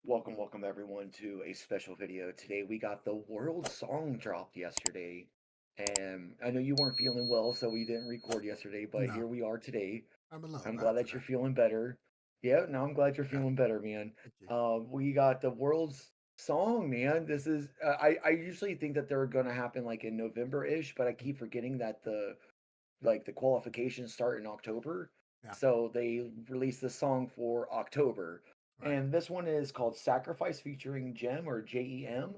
Welcome everyone to a special video. Today we got the world song dropped yesterday. And I know you weren't feeling well, so we didn't record yesterday, but No, here we are today. I'm a little I'm better glad that today. you're feeling better. Yeah, no, I'm glad you're Yeah, feeling better, man. thank you. We got the world's song, man. This is I usually think that they're gonna happen like in November-ish, but I keep forgetting that the qualifications start in October. Yeah, So they released this song for October. right. And this one is called Sacrifice featuring Gem or Jem.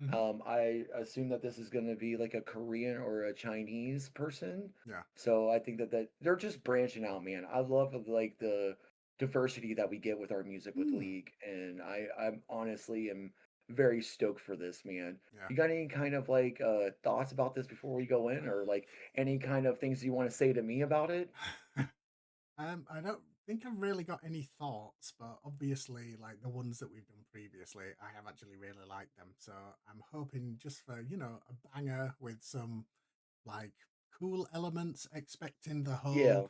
Hmm. I assume that this is going to be like a Korean or a Chinese person. Yeah. So I think that they're just branching out, man. I love like the diversity that we get with our music with Mm, League, and I'm honestly am very stoked for this, man. yeah. You got any kind of like thoughts about this before we go in, or like any kind of things you want to say to me about it? I don't think I've really got any thoughts, but obviously, like the ones that we've done previously, I have actually really liked them. So I'm hoping just for, a banger with some like cool elements, expecting the whole Yeah,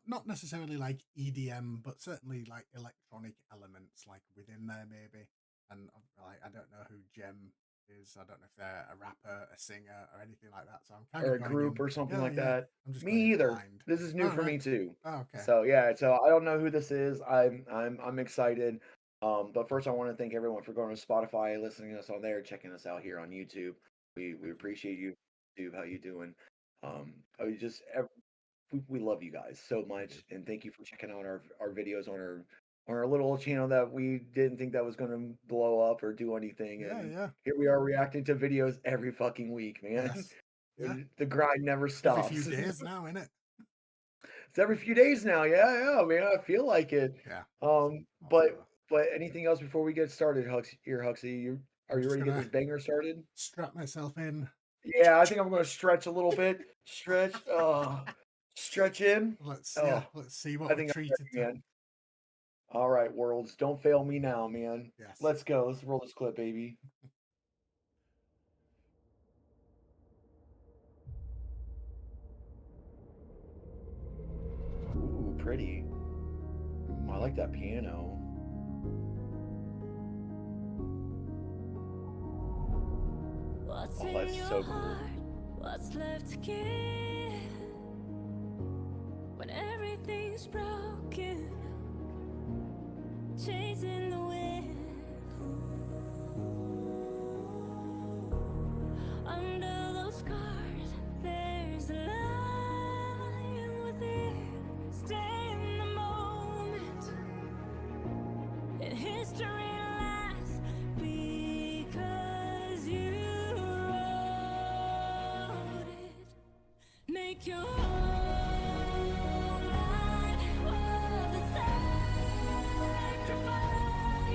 not necessarily like EDM, but certainly like electronic elements like within there maybe. And like I don't know who Gem is. I don't know if they're a rapper, a singer, or anything like that. So I'm kind or of a going group in. or something Yeah, like yeah. that. I'm just going Me in either. blind. This is new All for right. me too. Oh, okay. So yeah, so I don't know who this is. I'm excited. But first I want to thank everyone for going to Spotify, listening to us on there, checking us out here on YouTube. We Thank you. appreciate you, YouTube. How you doing? I just we love you guys so We do. much, and thank you for checking out our videos on our little channel that we didn't think that was going to blow up or do anything, Yeah, and yeah. here we are reacting to videos every fucking week, man. Yes. Yeah. The grind never Every few stops. days now, innit? It's every few days now. Yeah, yeah, man. I feel like it. Yeah. Um, but Also, but anything else before we get started, Huxley? Are I'm you just ready to get gonna this banger started? strap myself in. Yeah, I think I'm going to stretch a little bit. Stretch. Stretch in. Yeah, Oh, let's see I what we're think I'm treated to. ready, man. All right, worlds, don't fail me now, man. Yes. Let's go. Let's roll this clip, baby. Ooh, pretty. I like that piano. What's Oh, in that's your so cool. heart? What's left to give when everything's broken? Chasing the wind under those scars. There's a lion within. Stay in the moment, and history lasts because you wrote it. Make your whole life was a sacrifice.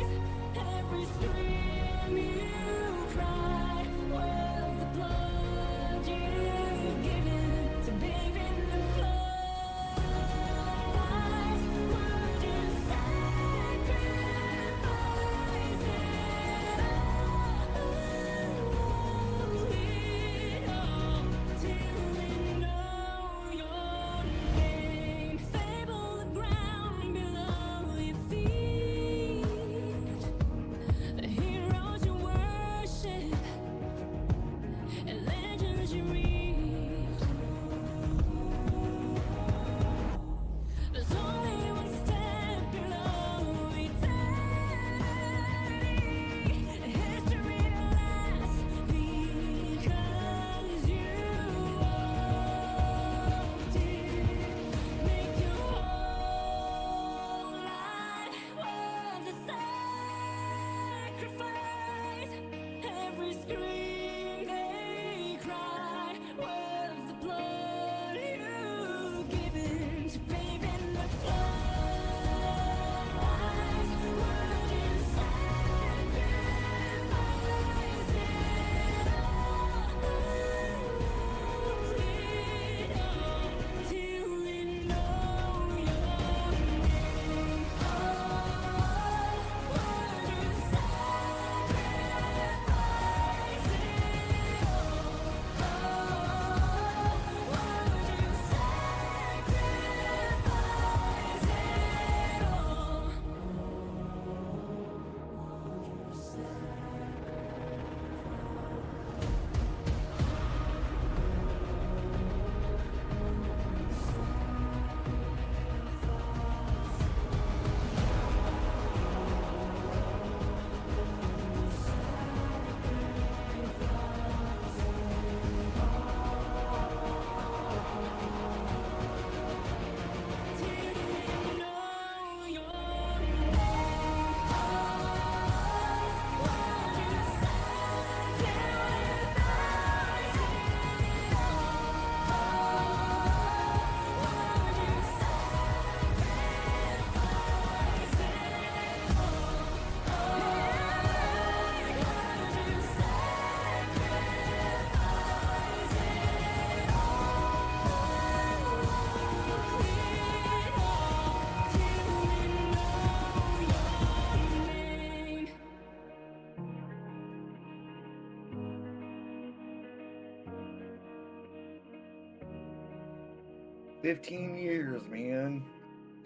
15 years, man.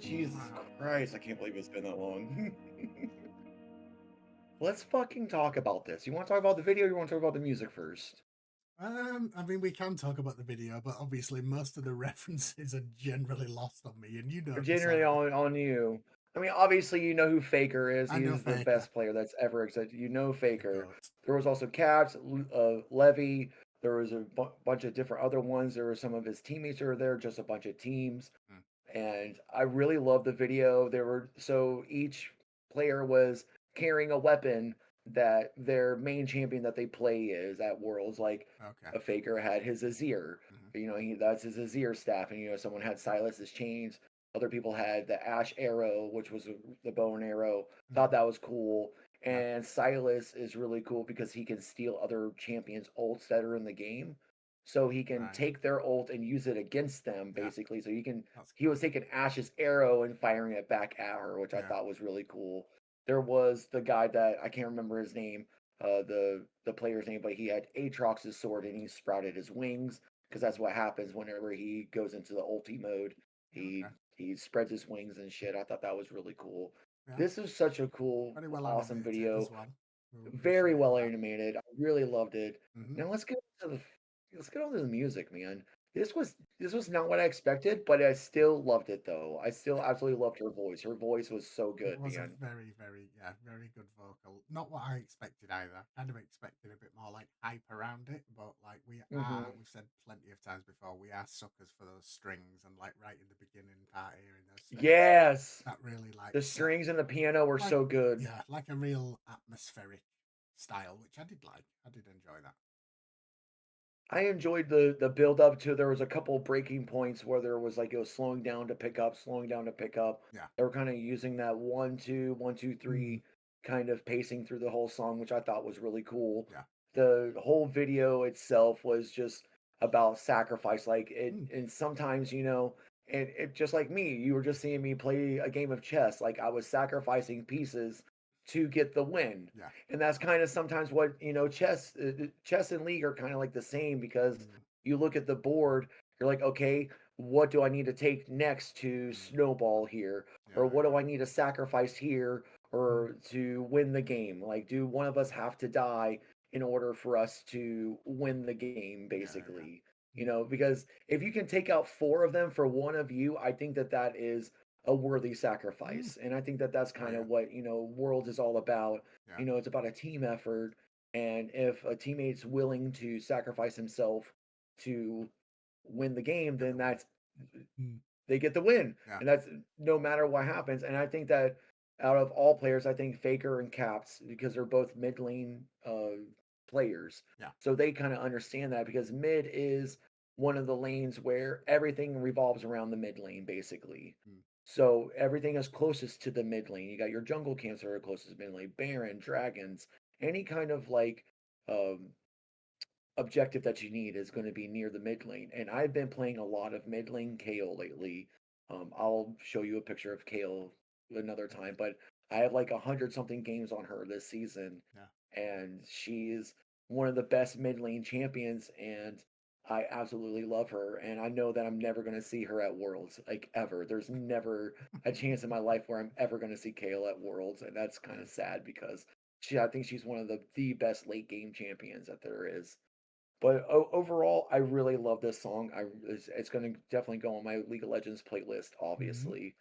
Jesus Wow. Christ, I can't believe it's been that long. Let's fucking talk about this. You want to talk about the video or you want to talk about the music first? I mean, we can talk about the video, but obviously most of the references are generally lost on me, and you know this Generally already. on you. I mean, obviously you know who Faker is. I know He's the Faker, best player that's ever existed. You know the Faker. goat. There was also Caps, Levy. There was a bunch of different other ones. There were some of his teammates who were there, just a bunch of teams. Mm, And I really loved the video. There were so each player was carrying a weapon that their main champion that they play is at Worlds. Like okay. a Faker had his Azir, Hmm. that's his Azir staff, and someone had Silas's chains. Other people had the Ash arrow, which was the bow and arrow. Hmm. Thought that was cool. Yeah. And Silas is really cool because he can steal other champions' ults that are in the game. So he can Right. take their ult and use it against them, Yeah. basically. That's He cool. was taking Ash's arrow and firing it back at her, which I Yeah. thought was really cool. There was the guy that I can't remember his name, the player's name, but he had Aatrox's sword and he sprouted his wings because that's what happens whenever he goes into the ulti mode. Okay. He spreads his wings and shit. I thought that was really cool. Yeah. This is such a cool, Very well awesome animated as video. well. We Very appreciated well that. animated. I really loved it. Hmm. Now let's get on to the music, man. This was not what I expected, but I still loved it though. I still absolutely loved her voice. Her voice was so It good, was a man. very good vocal. Not what I expected either. Kind of expected a bit more like hype around it, but like Hmm. we've said plenty of times before, we are suckers for those strings, and like right in the beginning part here in those strings, Yes. that really like The set strings and the piano were like so good. yeah, like a real atmospheric style, which I did like. I did enjoy that. I enjoyed the build up to there was a couple breaking points where there was like it was slowing down to pick up, slowing down to pick up. Yeah. They were kind of using that 1 2 1 2 Mm, 3 kind of pacing through the whole song, which I thought was really cool. yeah. The whole video itself was just about sacrifice, like it, Mm, and sometimes and it just like me, you were just seeing me play a game of chess, like I was sacrificing pieces to get the win. yeah. And that's kind of sometimes what chess and league are kind of like the same because Mm, you look at the board, you're like, okay, what do I need to take next to mm, snowball here, or yeah. what do Yeah. I need to sacrifice here Mm, or to win the game? Like, do one of us have to die in order for us to win the game, yeah. Yeah. basically? Mm, Because if you can take out four of them for one of you, I think that that is a worthy mm, sacrifice. And I think that that's oh kind yeah. of what, World is all about. Yeah. It's about a team effort. And if a teammate's willing to sacrifice himself to win the game, Get then the win. that's Mm, they get the win. yeah. And that's no matter what happens. And I think that out of all players, I think Faker and Caps, because they're both mid lane players. Yeah. So they kind of understand that because mid is one of the lanes where everything revolves around the mid lane, basically. Mm, So everything is closest to the mid lane. You got your jungle camps that are closest to mid lane, Baron, dragons, any kind of like um, objective that you need is going to be near the mid lane. And I've been playing a lot of mid lane KO lately. I'll show you a picture of KO another time, but I have like 100 something games on her this season, yeah. and she's one of the best mid lane champions, and I absolutely love her. And I know that I'm never going to see her at Worlds, like ever. There's never a chance in my life where I'm ever going to see KO at Worlds, and that's kind Yeah. of sad because I think she's one of the best late game champions that there is. But overall, I really love this song. It's going to definitely go on my League of Legends playlist, Hmm. obviously,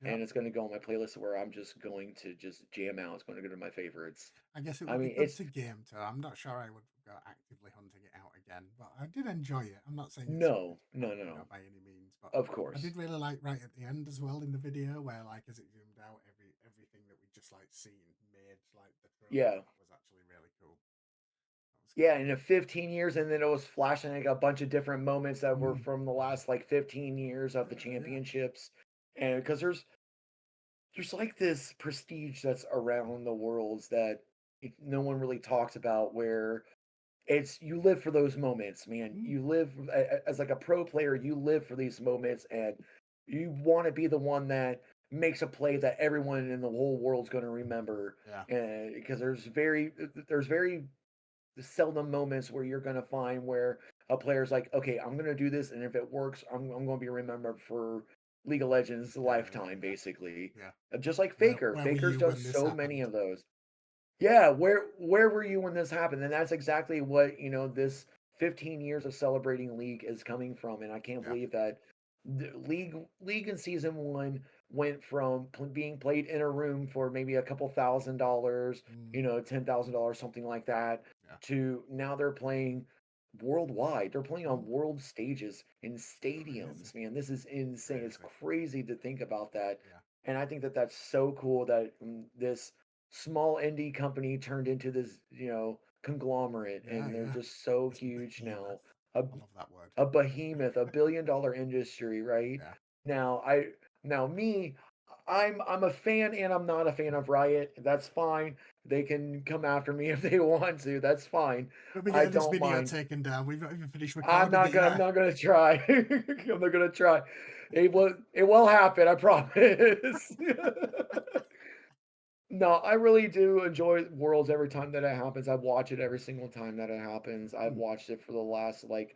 Yep. and it's going to go on my playlist where I'm just going to just jam out. It's going to go to my favorites. I guess it I would be mean, good it's to game to. I'm not sure I would go actively hunting it out again, but I did enjoy it. I'm not saying it's something no, to no, play, no, no. by any means, but Of I course, did really like right at the end as well in the video where like as it zoomed out, everything that we just like seen made like the trophy. yeah, That was actually really cool. That was yeah. cool. And in 15 years, and then it was flashing like a bunch of different moments that were Mm, from the last like 15 years of the yeah, yeah. championships, and because there's like this prestige that's around the worlds that no one really talks about where it's you live for those moments, man. Mm, You live as like a pro player, you live for these moments and you want to be the one that makes a play that everyone in the whole world's going to remember. yeah. And because there's very seldom moments where you're going to find where a player's like, okay, I'm going to do this, and if it works, I'm going to be remembered for League of Legends Yeah, lifetime, basically. yeah. Just like Faker. Where were Faker's you done when this so many happened? of those. Yeah, where were you when this happened? And that's exactly what, this 15 years of celebrating League is coming from. And I can't Yeah. believe that the League in season 1 went from being played in a room for maybe a couple $1,000, Mm, $10,000, something like that, yeah. to now they're playing worldwide. They're playing on Mm, world stages in crazy. stadiums. Man, this is insane. It's Crazy. crazy to think about that. Yeah. And I think that that's so cool that this small indie company turned into this, conglomerate, Yeah, and they're yeah. just so This huge now. behemoth. A I love that word. a behemoth, a billion-dollar industry, right? Yeah. Now, me, I'm a fan and I'm not a fan of Riot. That's fine. They can come after me if they want to. That's fine. We'll be I getting this don't video mind. taken down. We've not even finished recording it I'm yet. not gonna try. I'm not gonna try. It will happen, I promise. No, I really do enjoy Worlds every time that it happens. I watch it every single time that it happens. I've Mm, watched it for the last like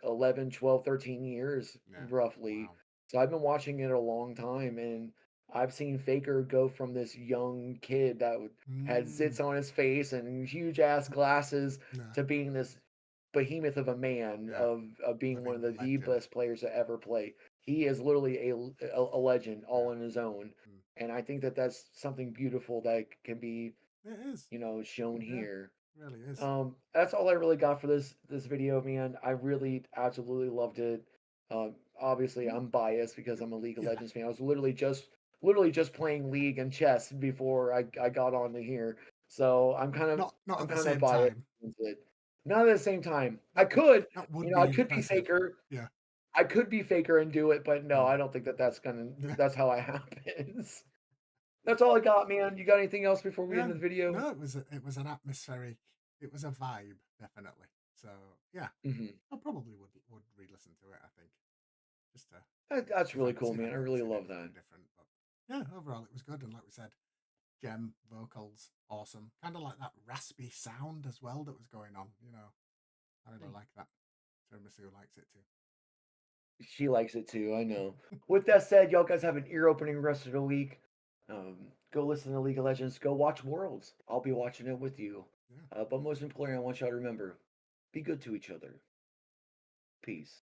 11, 12, 13 years yeah. roughly. Wow. So I've been watching it a long time, and I've seen Faker go from this young kid that had Mm, zits on his face and huge ass glasses yeah. to being this behemoth of a man, Yeah. of being one of Living the legend. best players to ever play. He is literally a legend all Yeah. on his own, Mm. and I think that that's something beautiful that can be, It is. shown Yeah. here. Really is. That's all I really got for this video, man. I really absolutely loved it. Obviously, Mm, I'm biased because I'm a League of yeah. Legends fan. I was literally just playing League and chess before I got on to here, so Not I'm at the kind of same biased time. against it. Not at the same time. I That would could, that would be I could be impressive. Faker. Yeah. I could be Faker and do it, but no, Mm. I don't think that Yeah. that's how it happens. That's all I got, man. You got anything else before we end Yeah. the video? No, it was an atmospheric. It was a vibe, definitely. So yeah, Hmm. I probably would re-listen to it. I think just to That's really cool, see if I man. I can really see love anything that. different. But yeah, overall it was good. And like we said, Gem vocals awesome. Kind of like that raspy sound as well that was going on. I really like that. Tiramisu likes it too. She likes it too. I know. With that said, y'all guys have an ear-opening rest of the week. Go listen to League of Legends. Go watch Worlds. I'll be watching it with you. Yeah. But most importantly, I want y'all to remember: be good to each other. Peace.